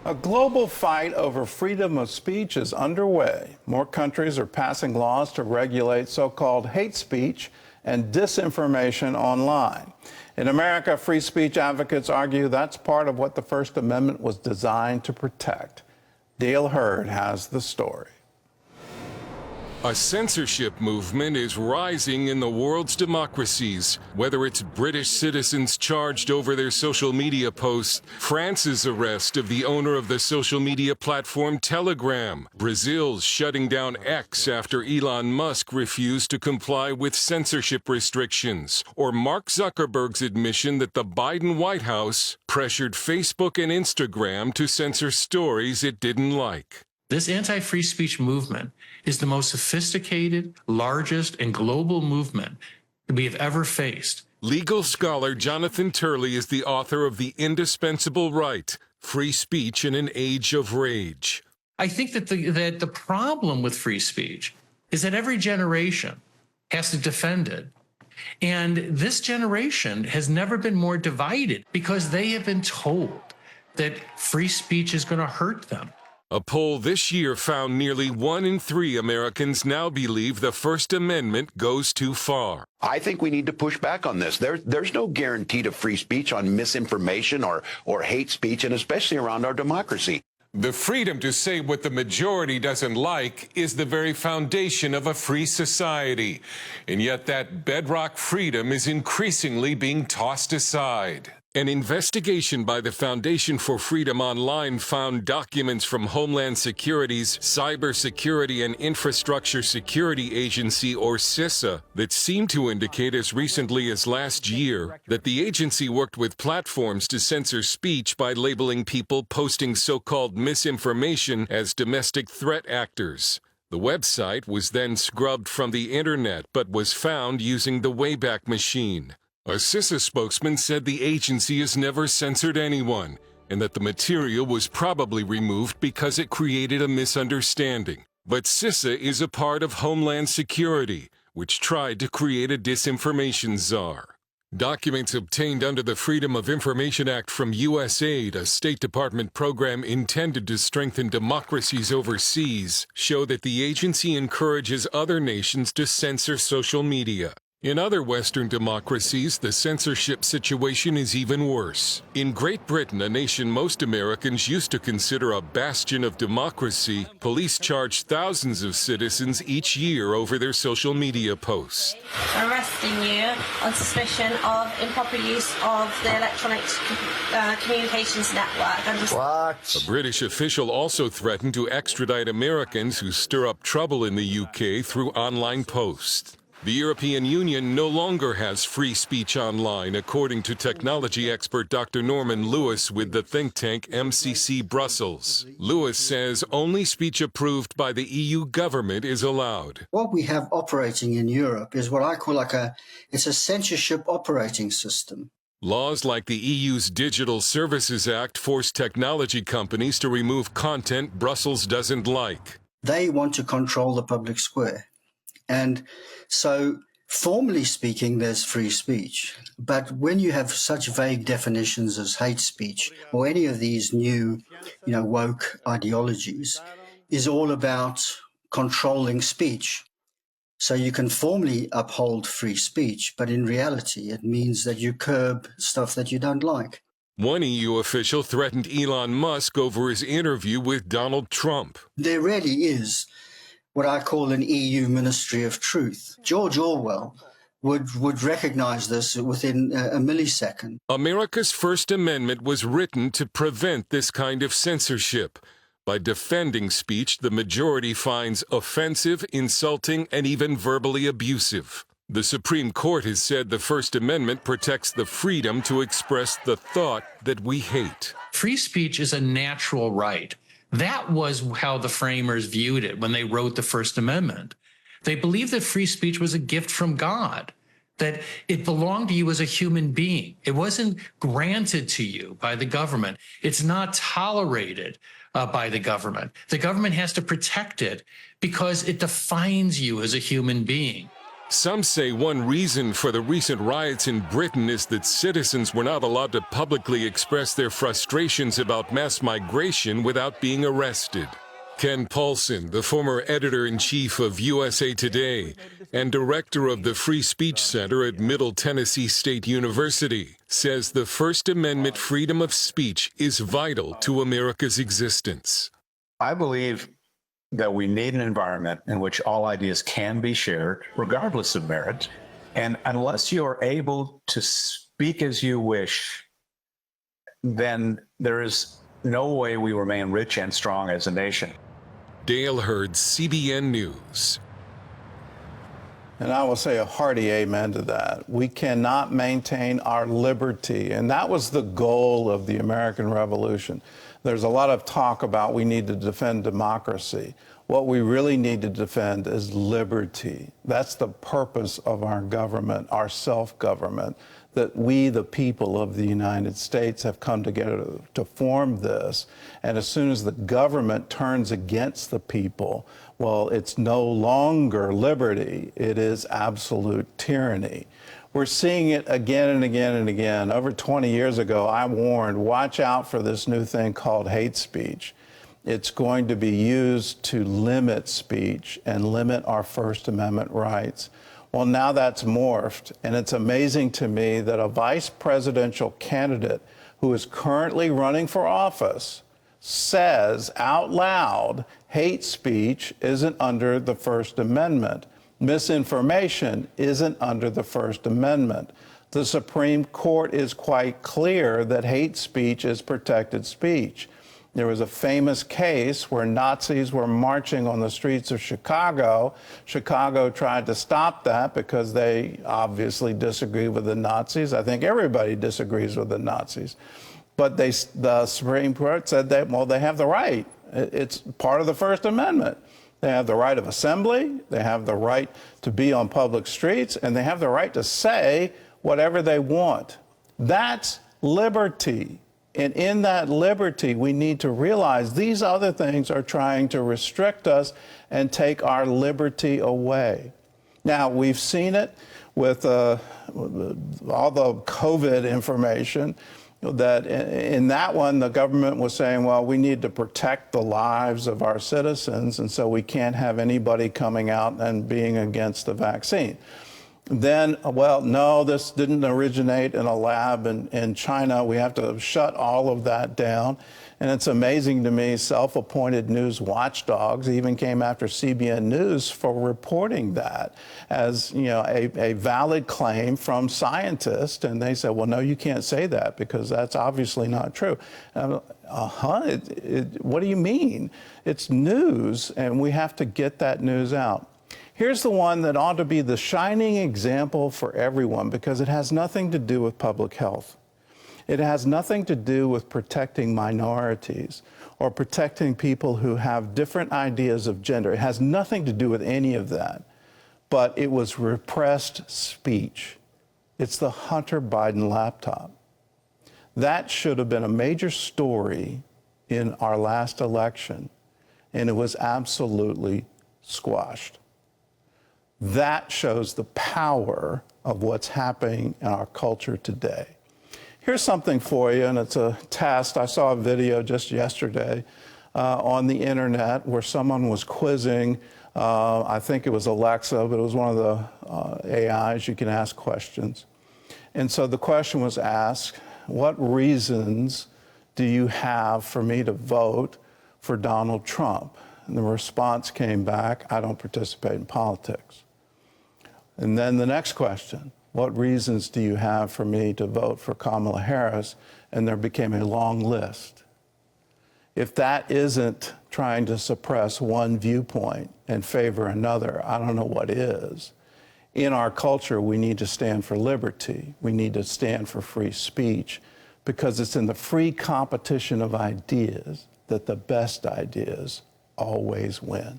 A global fight over freedom of speech is underway. More countries are passing laws to regulate so-called hate speech and disinformation online. In America, free speech advocates argue that's part of what the First Amendment was designed to protect. Dale Hurd has the story. A censorship movement is rising in the world's democracies, whether it's British citizens charged over their social media posts, France's arrest of the owner of the social media platform Telegram, Brazil's shutting down X after Elon Musk refused to comply with censorship restrictions, or Mark Zuckerberg's admission that the Biden White House pressured Facebook and Instagram to censor stories it didn't like. This anti-free speech movement is the most sophisticated, largest, and global movement that we have ever faced. Legal scholar Jonathan Turley is the author of The Indispensable Right, Free Speech in an Age of Rage. I think that the problem with free speech is that every generation has to defend it. And this generation has never been more divided because they have been told that free speech is going to hurt them. A poll this year found nearly 1 in 3 Americans now believe the First Amendment goes too far. I think we need to push back on this. There's no guarantee to free speech on misinformation or hate speech, and especially around our democracy. The freedom to say what the majority doesn't like is the very foundation of a free society. And yet that bedrock freedom is increasingly being tossed aside. An investigation by the Foundation for Freedom Online found documents from Homeland Security's Cybersecurity and Infrastructure Security Agency, or CISA, that seemed to indicate as recently as last year that the agency worked with platforms to censor speech by labeling people posting so-called misinformation as domestic threat actors. The website was then scrubbed from the internet but was found using the Wayback Machine. A CISA spokesman said the agency has never censored anyone, and that the material was probably removed because it created a misunderstanding. But CISA is a part of Homeland Security, which tried to create a disinformation czar. Documents obtained under the Freedom of Information Act from USAID, a State Department program intended to strengthen democracies overseas, show that the agency encourages other nations to censor social media. In other Western democracies, the censorship situation is even worse. In Great Britain, a nation most Americans used to consider a bastion of democracy, police charge thousands of citizens each year over their social media posts. Arresting you on suspicion of improper use of the electronic communications network. What? A British official also threatened to extradite Americans who stir up trouble in the UK through online posts. The European Union no longer has free speech online, according to technology expert Dr. Norman Lewis with the think tank MCC Brussels. Lewis says only speech approved by the EU government is allowed. What we have operating in Europe is what I call it's a censorship operating system. Laws like the EU's Digital Services Act force technology companies to remove content Brussels doesn't like. They want to control the public square. And so, formally speaking, there's free speech. But when you have such vague definitions as hate speech or any of these new, woke ideologies, is all about controlling speech. So you can formally uphold free speech, but in reality, it means that you curb stuff that you don't like. One EU official threatened Elon Musk over his interview with Donald Trump. There really is what I call an EU Ministry of Truth. George Orwell would recognize this within a millisecond. America's First Amendment was written to prevent this kind of censorship. By defending speech the majority finds offensive, insulting, and even verbally abusive. The Supreme Court has said the First Amendment protects the freedom to express the thought that we hate. Free speech is a natural right. That was how the framers viewed it when they wrote the First Amendment. They believed that free speech was a gift from God, that it belonged to you as a human being. It wasn't granted to you by the government. It's not tolerated by the government. The government has to protect it because it defines you as a human being. Some say one reason for the recent riots in Britain is that citizens were not allowed to publicly express their frustrations about mass migration without being arrested. Ken Paulson, the former editor-in-chief of USA Today and director of the Free Speech Center at Middle Tennessee State University, says the First Amendment freedom of speech is vital to America's existence. I believe that we need an environment in which all ideas can be shared, regardless of merit. And unless you're able to speak as you wish, then there is no way we remain rich and strong as a nation. Dale Hurd, CBN News. And I will say a hearty amen to that. We cannot maintain our liberty. And that was the goal of the American Revolution. There's a lot of talk about we need to defend democracy. What we really need to defend is liberty. That's the purpose of our government, our self-government, that we, the people of the United States, have come together to form this. And as soon as the government turns against the people, well, it's no longer liberty. It is absolute tyranny. We're seeing it again and again and again. Over 20 years ago, I warned, watch out for this new thing called hate speech. It's going to be used to limit speech and limit our First Amendment rights. Well, now that's morphed, and it's amazing to me that a vice presidential candidate who is currently running for office says out loud, hate speech isn't under the First Amendment. Misinformation isn't under the First Amendment. The Supreme Court is quite clear that hate speech is protected speech. There was a famous case where Nazis were marching on the streets of Chicago. Chicago tried to stop that because they obviously disagree with the Nazis. I think everybody disagrees with the Nazis. But the Supreme Court said that, well, they have the right. It's part of the First Amendment. They have the right of assembly, they have the right to be on public streets, and they have the right to say whatever they want. That's liberty. And in that liberty, we need to realize these other things are trying to restrict us and take our liberty away. Now, we've seen it with all the COVID information, that in that one, the government was saying, well, we need to protect the lives of our citizens, and so we can't have anybody coming out and being against the vaccine. Then, well, no, this didn't originate in a lab in China. We have to shut all of that down. And it's amazing to me, self-appointed news watchdogs even came after CBN News for reporting that as, you know, a valid claim from scientists. And they said, well, no, you can't say that because that's obviously not true. What do you mean? It's news, and we have to get that news out. Here's the one that ought to be the shining example for everyone because it has nothing to do with public health. It has nothing to do with protecting minorities or protecting people who have different ideas of gender. It has nothing to do with any of that. But it was repressed speech. It's the Hunter Biden laptop. That should have been a major story in our last election, and it was absolutely squashed. That shows the power of what's happening in our culture today. Here's something for you, and it's a test. I saw a video just yesterday on the internet where someone was quizzing, I think it was Alexa, but it was one of the AIs. You can ask questions. And so the question was asked, what reasons do you have for me to vote for Donald Trump? And the response came back, I don't participate in politics. And then the next question, what reasons do you have for me to vote for Kamala Harris? And there became a long list. If that isn't trying to suppress one viewpoint and favor another, I don't know what is. In our culture, we need to stand for liberty. We need to stand for free speech because it's in the free competition of ideas that the best ideas always win.